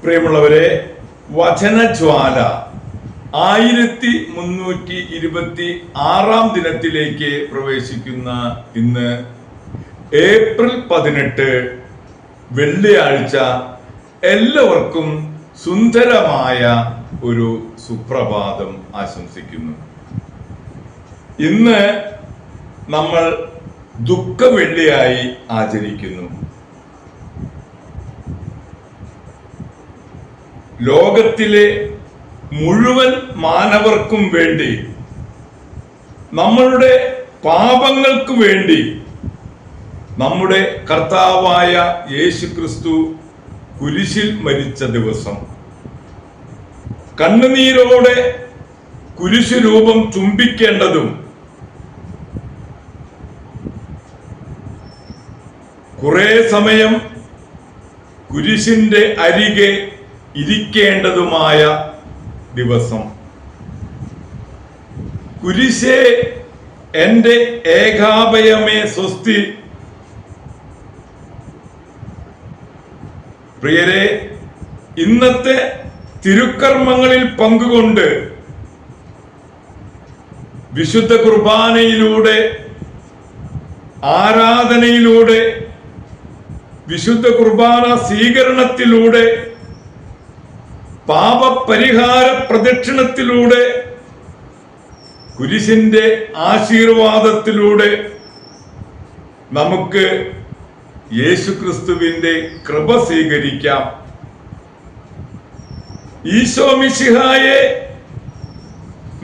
പ്രിയമുള്ളവരെ, വചനജ്വാല 1326 ദിനത്തിലേക്ക് പ്രവേശിക്കുന്ന ഇന്ന് ഏപ്രിൽ 18 വെള്ളിയാഴ്ച എല്ലാവർക്കും സുന്ദരമായ ഒരു സുപ്രഭാതം ആശംസിക്കുന്നു. ഇന്ന് നമ്മൾ ദുഃഖ വെള്ളിയായി ആചരിക്കുന്നു. ലോകത്തിലെ മുഴുവൻ മാനവർക്കും വേണ്ടി, നമ്മളുടെ പാപങ്ങൾക്ക് വേണ്ടി നമ്മുടെ കർത്താവായ യേശുക്രിസ്തു കുരിശിൽ മരിച്ച ദിവസം, കണ്ണുനീരോടെ കുരിശു രൂപം ചുംബിക്കേണ്ടതും കുറെ സമയം കുരിശിന്റെ അരികെ ഇരിക്കേണ്ടതുമായ ദിവസം. കുരിശേ എന്റെ ഏകാഭയമേ സ്വസ്തി. പ്രിയരെ, ഇന്നത്തെ തിരുക്കർമ്മങ്ങളിൽ പങ്കുകൊണ്ട് വിശുദ്ധ കുർബാനയിലൂടെ, ആരാധനയിലൂടെ, വിശുദ്ധ കുർബാന സ്വീകരണത്തിലൂടെ, പാപപരിഹാര പ്രദക്ഷിണത്തിലൂടെ, കുരിശിന്റെ ആശീർവാദത്തിലൂടെ നമുക്ക് യേശുക്രിസ്തുവിന്റെ കൃപ സ്വീകരിക്കാം. ഈശോ മിശിഹായെ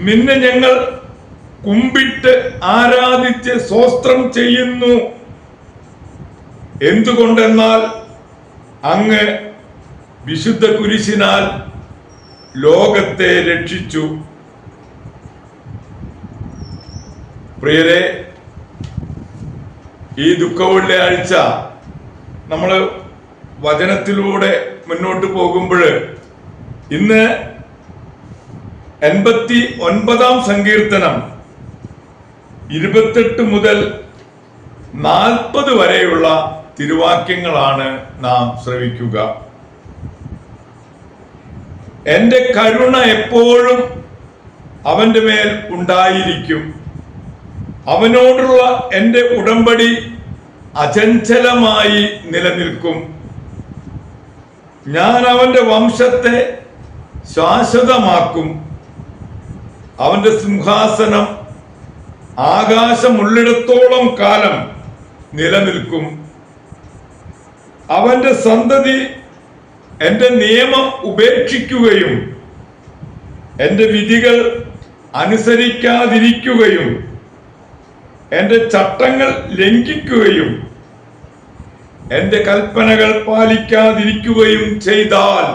നിന്നെ ഞങ്ങൾ കുമ്പിട്ട് ആരാധിച്ച് സ്തോത്രം ചെയ്യുന്നു. എന്തുകൊണ്ടെന്നാൽ അങ്ങ് വിശുദ്ധ കുരിശിനാൽ ലോകത്തെ രക്ഷിച്ചു. പ്രിയരെ, ഈ ദുഃഖവെള്ളിയാഴ്ച നമ്മൾ വചനത്തിലൂടെ മുന്നോട്ട് പോകുമ്പോൾ ഇന്ന് 89 സങ്കീർത്തനം 28 മുതൽ 40 വരെയുള്ള തിരുവാക്യങ്ങളാണ് നാം ശ്രവിക്കുക. എന്റെ കരുണ എപ്പോഴും അവന്റെ മേൽ ഉണ്ടായിരിക്കും. അവനോടുള്ള എന്റെ ഉടമ്പടി അചഞ്ചലമായി നിലനിൽക്കും. ഞാൻ അവന്റെ വംശത്തെ ശാശ്വതമാക്കും. അവന്റെ സിംഹാസനം ആകാശമുള്ളിടത്തോളം കാലം നിലനിൽക്കും. അവന്റെ സന്തതി എന്റെ നിയമം ഉപേക്ഷിക്കുകയും എന്റെ വിധികൾ അനുസരിക്കാതിരിക്കുകയും എന്റെ ചട്ടങ്ങൾ ലംഘിക്കുകയും എന്റെ കൽപ്പനകൾ പാലിക്കാതിരിക്കുകയും ചെയ്താൽ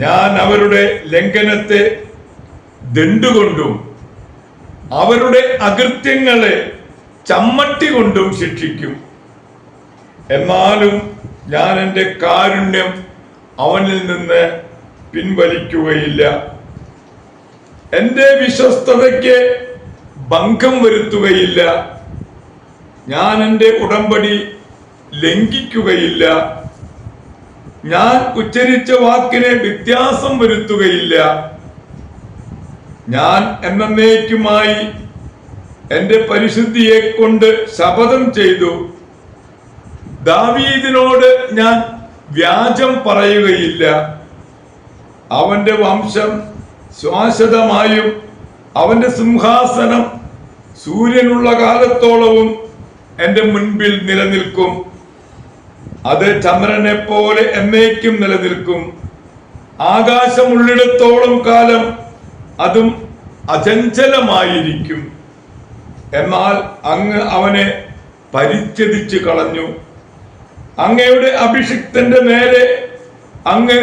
ഞാൻ അവരുടെ ലംഘനത്തെ ദണ്ഡുകൊണ്ടും അവരുടെ അകൃത്യങ്ങളെ ചമ്മട്ടി കൊണ്ടും ശിക്ഷിക്കും. എന്നാലും ഞാൻ എന്റെ കാരുണ്യം അവനിൽ നിന്ന് പിൻവലിക്കുകയില്ല. എന്റെ വിശ്വസ്തതയ്ക്ക് ഭംഗം വരുത്തുകയില്ല. ഞാൻ എന്റെ ഉടമ്പടി ലംഘിക്കുകയില്ല. ഞാൻ ഉച്ചരിച്ച വാക്കിനെ വ്യത്യാസം വരുത്തുകയില്ല. ഞാൻ എന്നേക്കുമായി എന്റെ പരിശുദ്ധിയെ കൊണ്ട് ശപഥം ചെയ്തു. ദാവീദിനോട് ഞാൻ വ്യാജം പറയുകയില്ല. അവന്റെ വംശം ശാശ്വതമായും അവന്റെ സിംഹാസനം സൂര്യനുള്ള കാലത്തോളവും എന്റെ മുൻപിൽ നിലനിൽക്കും. അത് ചന്ദ്രനെ പോലെ എന്നേക്കും നിലനിൽക്കും. ആകാശമുള്ളിടത്തോളം കാലം അതും അചഞ്ചലമായിരിക്കും. എന്നാൽ അങ്ങ് അവനെ പരിച്ഛേദിച്ചു കളഞ്ഞു. അങ്ങയുടെ അഭിഷിക്തന്റെ നേരെ അങ്ങ്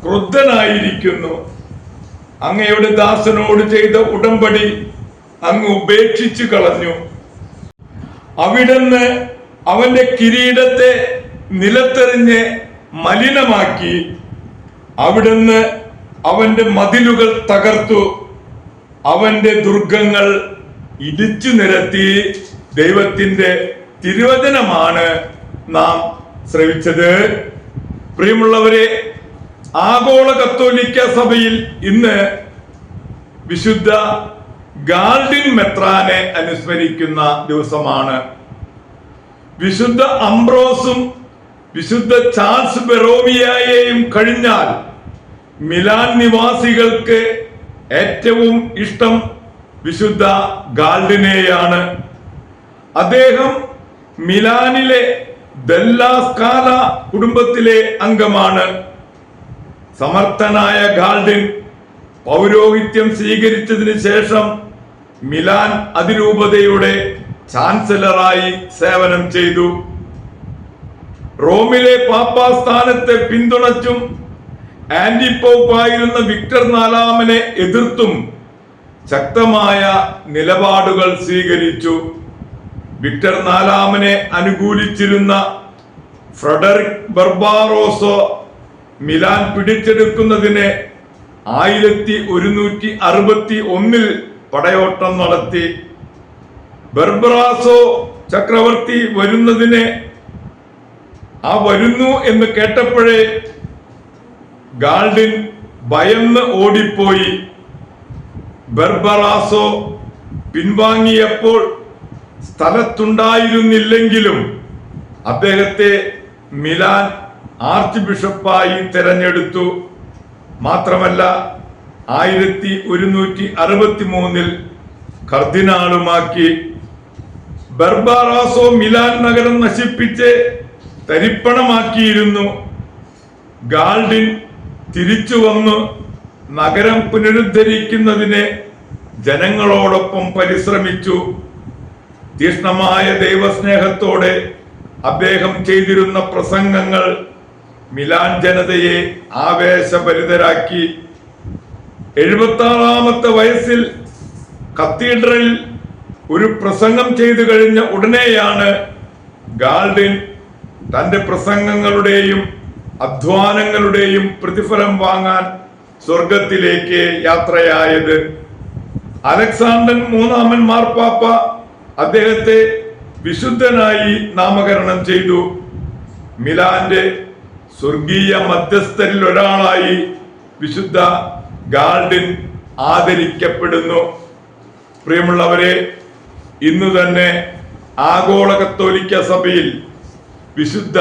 ക്രുദ്ധനായിരിക്കുന്നു. അങ്ങയുടെ ദാസനോട് ചെയ്ത ഉടമ്പടി അങ്ങ് ഉപേക്ഷിച്ചു കളഞ്ഞു. അവിടുന്ന് അവന്റെ കിരീടത്തെ നിലത്തെറിഞ്ഞ് മലിനമാക്കി. അവിടുന്ന് അവന്റെ മതിലുകൾ തകർത്തു. അവന്റെ ദുർഗങ്ങൾ ഇടിച്ചു നിരത്തി. ദൈവത്തിന്റെ തിരുവചനമാണ് നാം ശ്രവിച്ചത്. പ്രിയമുള്ളവരെ, ആഗോള കത്തോലിക്ക സഭയിൽ ഇന്ന് വിശുദ്ധ ഗാൾഡിൻ മെത്രാനെ അനുസ്മരിക്കുന്ന ദിവസമാണ്. വിശുദ്ധ അംബ്രോസും വിശുദ്ധ ചാൾസ് ബെറോവിയയെയും കഴിഞ്ഞാൽ മിലാൻ നിവാസികൾക്ക് ഏറ്റവും ഇഷ്ടം വിശുദ്ധ ഗാൾഡിനെയാണ്. അദ്ദേഹം മിലാനിലെ ദെല്ലാ സ്കാല കുടുംബത്തിലെ അംഗമാണ്. സമർത്ഥനായ ഗാൾഡിൻ പൗരോഹിത്യം സ്വീകരിച്ചതിന് ശേഷം മിലാൻ അതിരൂപതയുടെ ചാൻസലറായി സേവനം ചെയ്തു. റോമിലെ പാപ്പാ സ്ഥാനത്തെ പിന്തുണച്ചും ആന്റിപോപ്പായിരുന്ന വിക്ടർ നാലാമനെ എതിർത്തും ശക്തമായ നിലപാടുകൾ സ്വീകരിച്ചു. വിക്ടർ നാലാമനെ അനുകൂലിച്ചിരുന്ന ഫ്രെഡറിക് ബർബാറോസോ മിലാൻ പിടിച്ചെടുക്കുന്നതിന് 1161 പടയോട്ടം നടത്തി. ബർബറാസോ ചക്രവർത്തി വരുന്നു എന്ന് കേട്ടപ്പോഴേ ഗാൾഡിൻ ഭയന്ന് ഓടിപ്പോയി. ബർബറാസോ പിൻവാങ്ങിയപ്പോൾ സ്ഥലത്തുണ്ടായിരുന്നില്ലെങ്കിലും അദ്ദേഹത്തെ മിലാൻ ആർച്ച് ബിഷപ്പായി തെരഞ്ഞെടുത്തു. മാത്രമല്ല 1163 കർദിനാളുമാക്കി. ബർബറാസോ മിലാൻ നഗരം നശിപ്പിച്ച് തരിപ്പണമാക്കിയിരുന്നു. ഗാൾഡിൻ തിരിച്ചു വന്നു നഗരം പുനരുദ്ധരിക്കുന്നതിന് ജനങ്ങളോടൊപ്പം പരിശ്രമിച്ചു. തീക്ഷ്ണമായ ദൈവസ്നേഹത്തോടെ അദ്ദേഹം ചെയ്തിരുന്ന പ്രസംഗങ്ങൾ മിലാൻ ജനതയെ ആവേശഭരിതരാക്കി. 76-ാമത്തെ വയസ്സിൽ കത്തീഡ്രലിൽ ഒരു പ്രസംഗം ചെയ്തു കഴിഞ്ഞ ഉടനെയാണ് ഗാൾഡിൻ തന്റെ പ്രസംഗങ്ങളുടെയും അധ്വാനങ്ങളുടെയും പ്രതിഫലം വാങ്ങാൻ സ്വർഗത്തിലേക്ക് യാത്രയായത്. അലക്സാണ്ടർ മൂന്നാമൻ മാർപ്പാപ്പ അദ്ദേഹത്തെ വിശുദ്ധനായി നാമകരണം ചെയ്തു. മിലാന്റെ സ്വർഗീയ മധ്യസ്ഥരിൽ ഒരാളായി വിശുദ്ധ ഗാൾഡിൻ ആദരിക്കപ്പെടുന്നു. പ്രിയമുള്ളവരെ, ഇന്നു തന്നെ ആഗോള കത്തോലിക്ക സഭയിൽ വിശുദ്ധ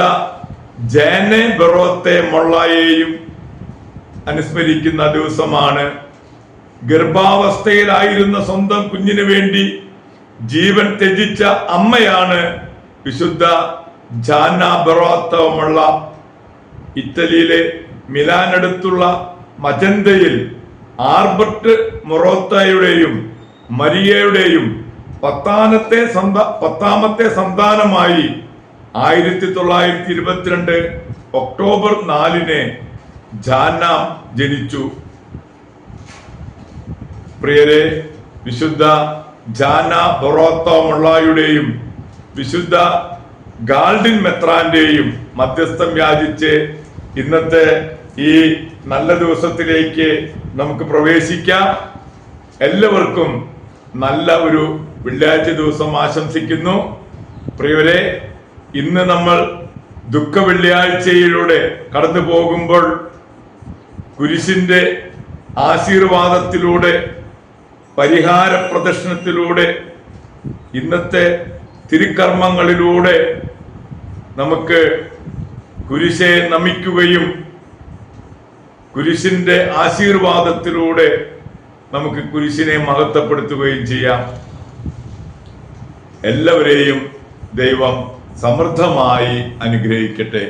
ജേനെ ബെറോത്തെ മൊള്ളയെയും അനുസ്മരിക്കുന്ന ദിവസമാണ്. ഗർഭാവസ്ഥയിലായിരുന്ന സ്വന്തം കുഞ്ഞിന് വേണ്ടി ജീവൻ ത്യജിച്ച അമ്മയാണ് വിശുദ്ധ ജാന ബെറോത്തെ മൊള്ള. ഇറ്റലിയിലെ മിലാനടുത്തുള്ള മജന്തയിൽ ആർബർട്ട് മൊറോത്തയുടെയും മരിയയുടെയും പത്താമത്തെ സന്താനമായി 1922 ഒക്ടോബർ 4 ജാന ജനിച്ചു. പ്രിയരെ, വിശുദ്ധ ജാന ബെറോത്തെ മൊള്ളയുടെയും വിശുദ്ധ ഗാൾഡിൻ മെത്രാന്റെയും മധ്യസ്ഥം യാചിച്ച് ഇന്നത്തെ ഈ നല്ല ദിവസത്തിലേക്ക് നമുക്ക് പ്രവേശിക്കാം. എല്ലാവർക്കും നല്ല ഒരു വെള്ളിയാഴ്ച ദിവസം ആശംസിക്കുന്നു. പ്രിയരെ, ഇന്ന് നമ്മൾ ദുഃഖ വെള്ളിയാഴ്ചയിലൂടെ കടന്നു പോകുമ്പോൾ കുരിശിന്റെ ആശീർവാദത്തിലൂടെ, പരിഹാര പ്രദർശനത്തിലൂടെ, ഇന്നത്തെ തിരുക്കർമ്മങ്ങളിലൂടെ നമുക്ക് കുരിശെ നമിക്കുകയും കുരിശിന്റെ ആശീർവാദത്തിലൂടെ നമുക്ക് കുരിശിനെ മഹത്വപ്പെടുത്തുകയും ചെയ്യാം. എല്ലാവരെയും ദൈവം സമൃദ്ധമായി അനുഗ്രഹിക്കട്ടെ.